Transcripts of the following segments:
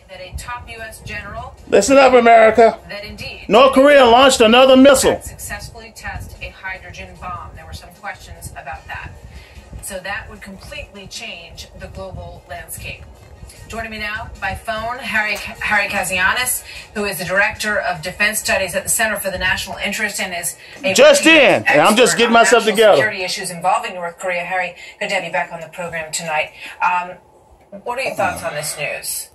that a top U.S. general... Listen up, America. That indeed... North Korea launched another missile. ...successfully test a hydrogen bomb. There were some questions about that. So that would completely change the global landscape. Joining me now by phone, Harry Kazianis, who is the Director of Defense Studies at the Center for the National Interest and is a just in. And I'm just getting myself together. Security issues involving North Korea. Harry, good to have you back on the program tonight. What are your thoughts on this news?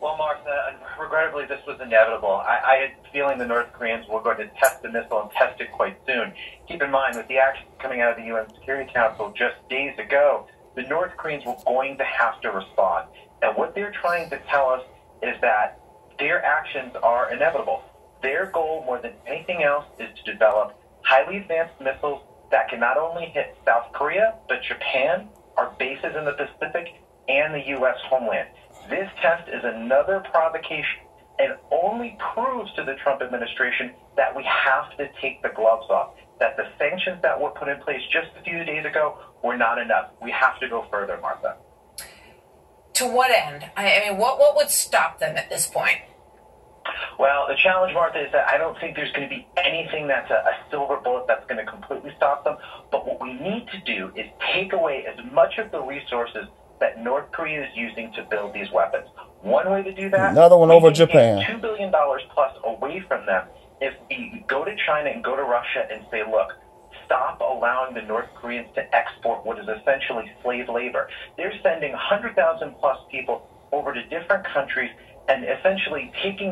Well, Martha, regrettably, this was inevitable. I had a feeling the North Koreans were going to test the missile and test it quite soon. Keep in mind, with the actions coming out of the UN Security Council just days ago, the North Koreans were going to have to respond. And what they're trying to tell us is that their actions are inevitable. Their goal, more than anything else, is to develop highly advanced missiles that can not only hit South Korea, but Japan, our bases in the Pacific, and the U.S. homeland. This test is another provocation and only proves to the Trump administration that we have to take the gloves off, that the sanctions that were put in place just a few days ago were not enough. We have to go further, Martha. To what end? I mean, what would stop them at this point? Well, the challenge, Martha, is that I don't think there's going to be anything that's a silver bullet that's going to completely stop them. But what we need to do is take away as much of the resources that North Korea is using to build these weapons. One way to do that, another one over Japan. $2 billion plus away from them if we go to China and go to Russia and say, look, stop allowing the North Koreans to export what is essentially slave labor. They're sending 100,000 plus people over to different countries and essentially taking